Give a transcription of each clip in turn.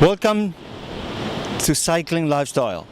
Welcome to Cycling Lifestyle.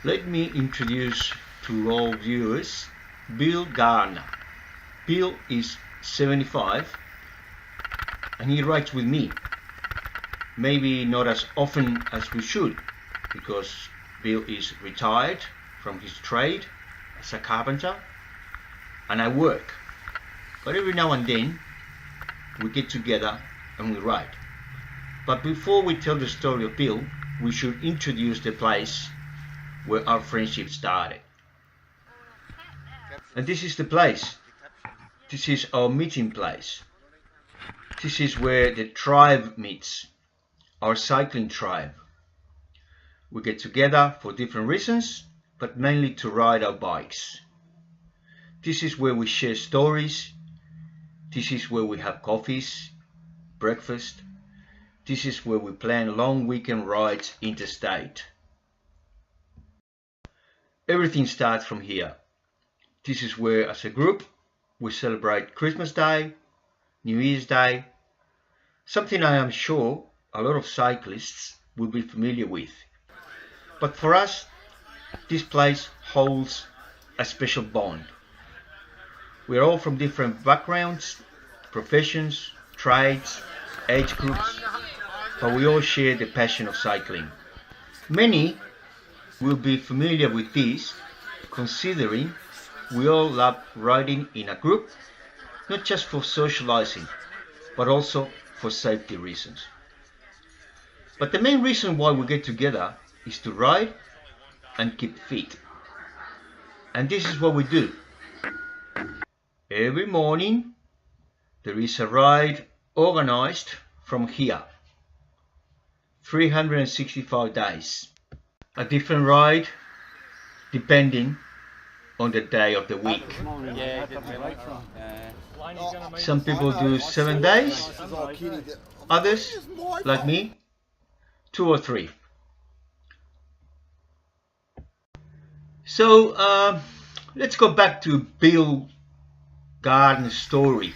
Let me introduce to all viewers Bill Gardner. Bill is 75 and he rides with me. Maybe not as often as we should, because Bill is retired from his trade as a carpenter and I work. But every now and then we get together and we ride. But before we tell the story of Bill, we should introduce the place where our friendship started. And this is the place. This is our meeting place. This is where the tribe meets, our cycling tribe. We get together for different reasons, but mainly to ride our bikes. This is where we share stories. This is where we have coffees, breakfast. This is where we plan long weekend rides interstate. Everything starts from here. This is where, as a group, we celebrate Christmas Day, New Year's Day, something I am sure a lot of cyclists will be familiar with. But for us, this place holds a special bond. We are all from different backgrounds, professions, trades, age groups, but we all share the passion of cycling. Many will be familiar with this, considering we all love riding in a group, not just for socializing, but also for safety reasons. But the main reason why we get together is to ride and keep fit. And this is what we do. Every morning there is a ride organized from here. 365 days. A different ride depending on the day of the week. Some people do 7 days, others, like me, 2 or 3. So let's go back to Bill Gardner's story.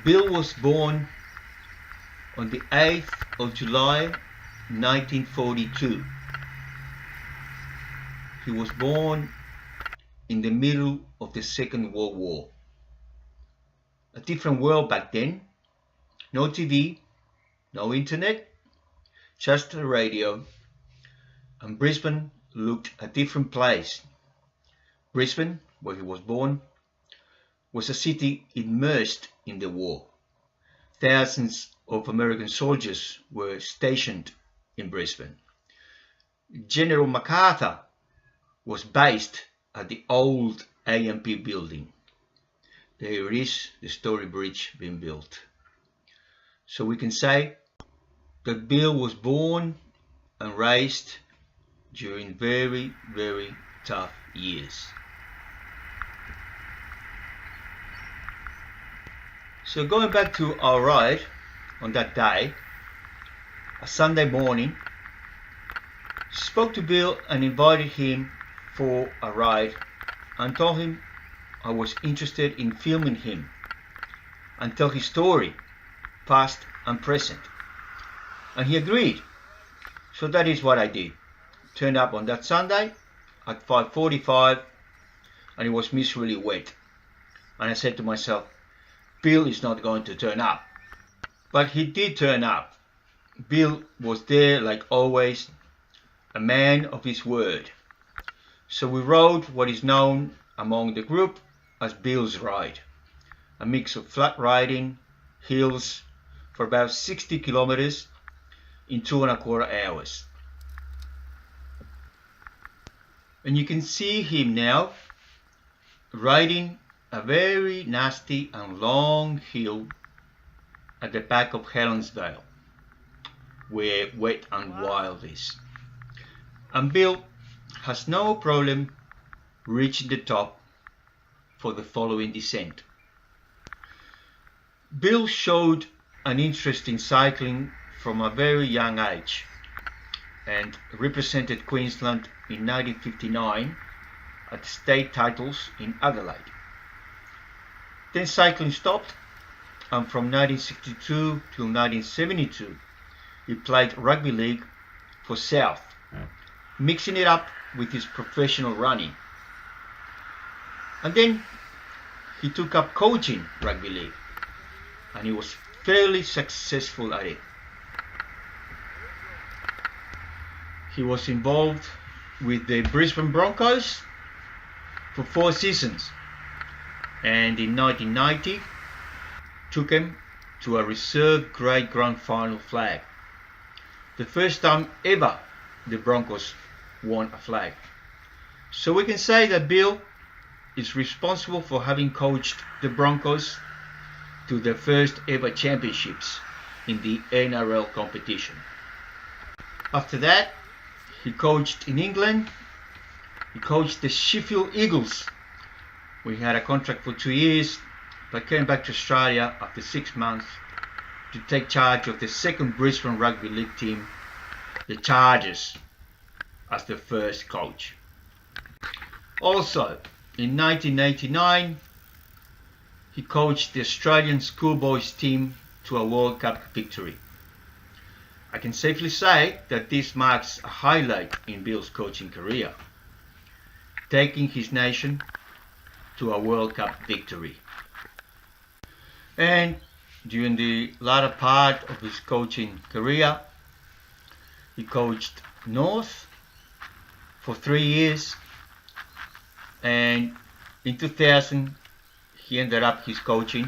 Bill was born on the 8th of July 1942. He was born in the middle of the Second World War. A different world back then. No TV, no internet, just a radio. And Brisbane looked a different place. Brisbane, where he was born, was a city immersed in the war. Thousands of American soldiers were stationed in Brisbane. General MacArthur was based at the old AMP building. There is the Story Bridge being built. So we can say that Bill was born and raised during very, very tough years. So going back to our ride on that day, a Sunday morning, spoke to Bill and invited him for a ride and told him I was interested in filming him and tell his story, past and present. And he agreed. So that is what I did. Turned up on that Sunday at 5:45 and it was miserably wet. And I said to myself, Bill is not going to turn up. But he did turn up. Bill was there like always, a man of his word. So we rode what is known among the group as Bill's ride, a mix of flat riding, hills, for about 60 kilometers in 2.25 hours. And you can see him now riding a very nasty and long hill at the back of Helensdale, where Wet and Wild is. And Bill has no problem reaching the top for the following descent. Bill showed an interest in cycling from a very young age and represented Queensland in 1959 at state titles in Adelaide. Then cycling stopped, and from 1962 till 1972 he played rugby league for South, mixing it up with his professional running. And then he took up coaching rugby league, and he was fairly successful at it. He was involved with the Brisbane Broncos for 4 seasons, and in 1990 took him to a reserve grade grand final flag, the first time ever the Broncos won a flag. So we can say that Bill is responsible for having coached the Broncos to their first ever championships in the NRL competition. After that, he coached in England. He coached the Sheffield Eagles. We had a contract for 2 years, but came back to Australia after 6 months to take charge of the second Brisbane Rugby League team, the Chargers, as the first coach. Also, in 1989, he coached the Australian schoolboys team to a World Cup victory. I can safely say that this marks a highlight in Bill's coaching career, taking his nation to a World Cup victory. And during the latter part of his coaching career, he coached North for 3 years, and in 2000 he ended up his coaching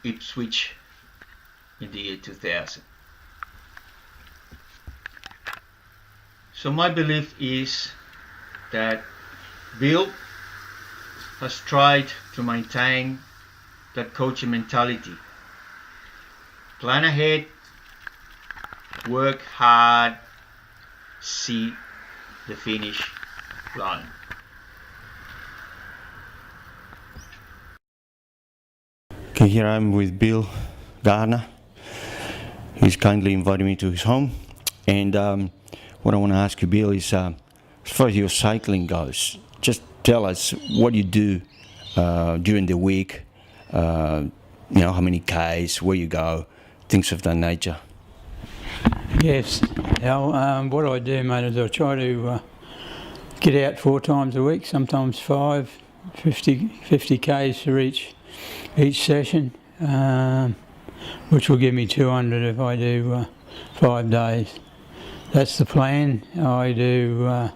Ipswich in the year 2000. So my belief is that Bill has tried to maintain that coaching mentality. Plan ahead, work hard, see the finish line. Okay, here I'm with Bill Gardner. He's kindly invited me to his home, and what I want to ask you, Bill, is as far as your cycling goes, just tell us what you do during the week, how many Ks, where you go, things of that nature. Yes, what I do, mate, is I try to get out 4 times a week, sometimes 5, 50 Ks for each session, which will give me 200 if I do 5 days. That's the plan. I do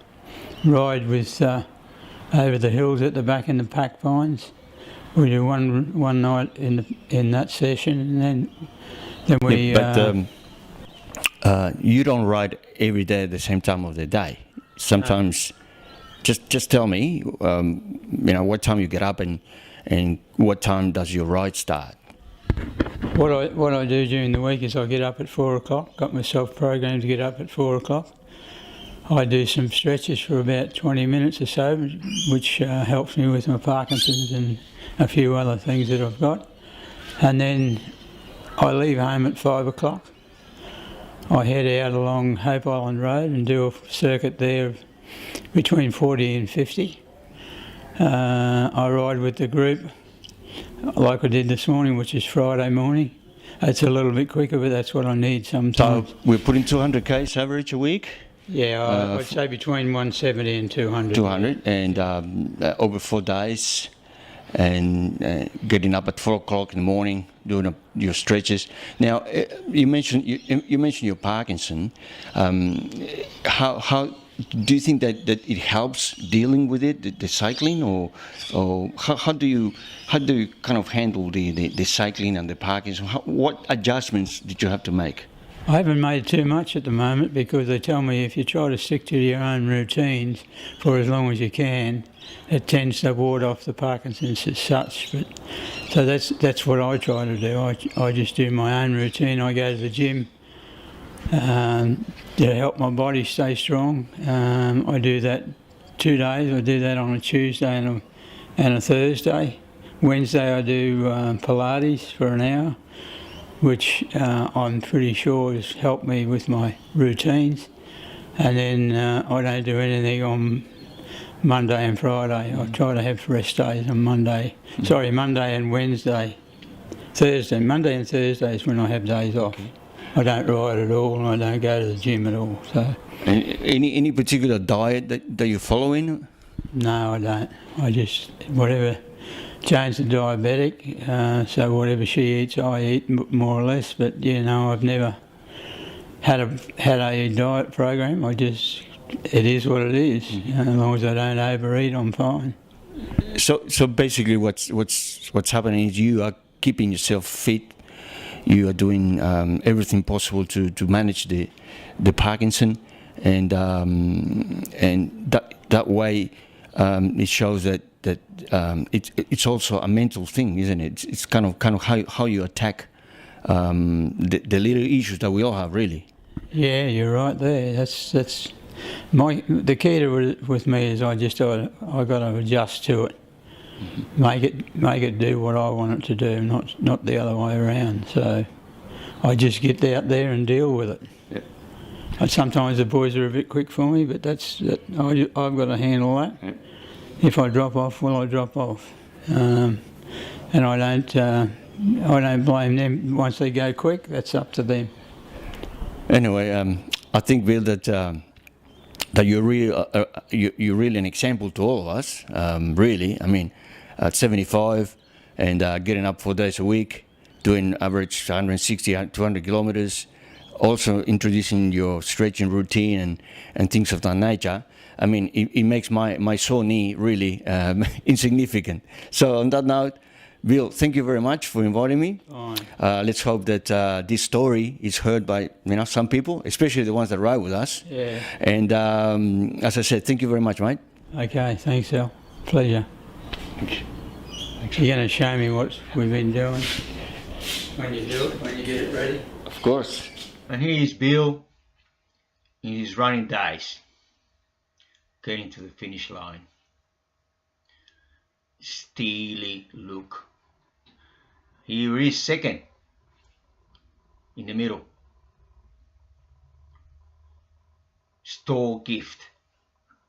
ride with over the hills at the back in the pack pines. We do one night in that session, and then we. You don't ride every day at the same time of the day. Sometimes, just tell me, what time you get up and what time does your ride start? What I do during the week is I get up at 4 o'clock. Got myself programmed to get up at 4 o'clock. I do some stretches for about 20 minutes or so, which helps me with my Parkinson's and a few other things that I've got. And then I leave home at 5 o'clock. I head out along Hope Island Road and do a circuit there between 40 and 50. I ride with the group like I did this morning, which is Friday morning. It's a little bit quicker, but that's what I need sometimes. So we're putting 200 Ks average a week? Yeah, I'd say between 170 and 200. 200, and over 4 days. and getting up at 4 o'clock in the morning, doing your stretches. Now, you mentioned your Parkinson. How do you think that it helps dealing with it, the cycling, or how do you kind of handle the cycling and the Parkinson? What adjustments did you have to make? I haven't made too much at the moment because they tell me if you try to stick to your own routines for as long as you can, it tends to ward off the Parkinson's as such. But so that's what I try to do. I just do my own routine. I go to the gym to help my body stay strong. I do that 2 days. I do that on a Tuesday and a Thursday. Wednesday I do Pilates for an hour, which I'm pretty sure has helped me with my routines. And then I don't do anything on Monday and Friday. I try to have rest days on Monday and Wednesday. Monday and Thursday is when I have days off. I don't ride at all and I don't go to the gym at all. So. Any particular diet that you're following? No, I don't. I just, whatever. Jane's a diabetic, so whatever she eats, I eat more or less. But I've never had a diet program. It is what it is. As long as I don't overeat, I'm fine. So basically, what's happening is you are keeping yourself fit. You are doing everything possible to manage the Parkinson, and that way it shows that it's also a mental thing, isn't it? It's kind of how you attack the little issues that we all have, really. Yeah, you're right there. That's the key to it with me is I got to adjust to it, make it do what I want it to do, not the other way around. So I just get out there and deal with it. Yep. And sometimes the boys are a bit quick for me, but I've got to handle that. Yep. If I drop off, I drop off, and I don't blame them. Once they go quick, that's up to them. Anyway, I think, Bill, that you're really an example to all of us. Really, I mean, at 75 and getting up 4 days a week, doing average 160, 200 kilometers, also introducing your stretching routine and things of that nature. I mean, it makes my sore knee really insignificant. So on that note, Bill, thank you very much for inviting me. Let's hope that this story is heard by some people, especially the ones that ride with us. Yeah. And as I said, thank you very much, mate. Okay, thanks, Al. Pleasure. You're going to show me what we've been doing when you do it, when you get it ready? Of course. And here is Bill in his running days, getting to the finish line. Steely look. Here is second in the middle. Store gift,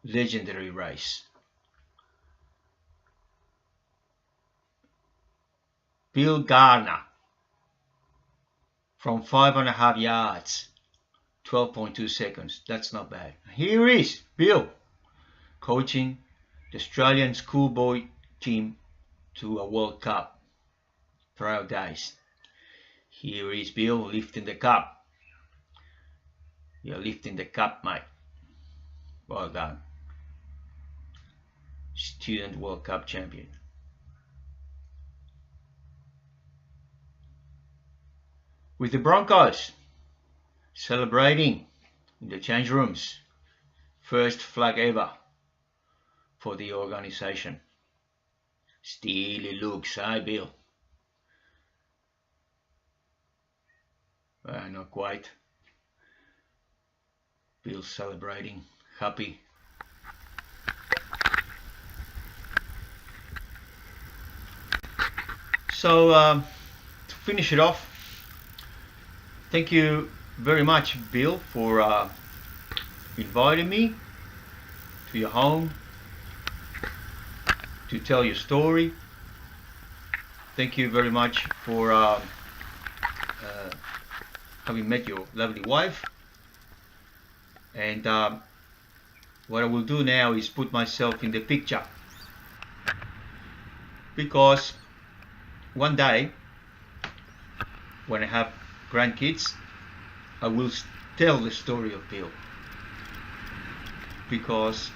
legendary race. Bill Gardner from 5.5 yards, 12.2 seconds. That's not bad. Here is Bill coaching the Australian schoolboy team to a World Cup trial days. Here is Bill lifting the cup. You're lifting the cup, mate. Well done. Student World Cup champion. With the Broncos celebrating in the change rooms. First flag ever for the organization. Steely looks, Bill? Not quite. Bill's celebrating, happy. So to finish it off, thank you very much, Bill, for inviting me to your home to tell your story. Thank you very much for having met your lovely wife. And what I will do now is put myself in the picture because one day when I have grandkids, I will tell the story of Bill, because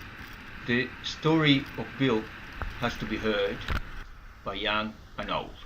the story of Bill has to be heard by young and old.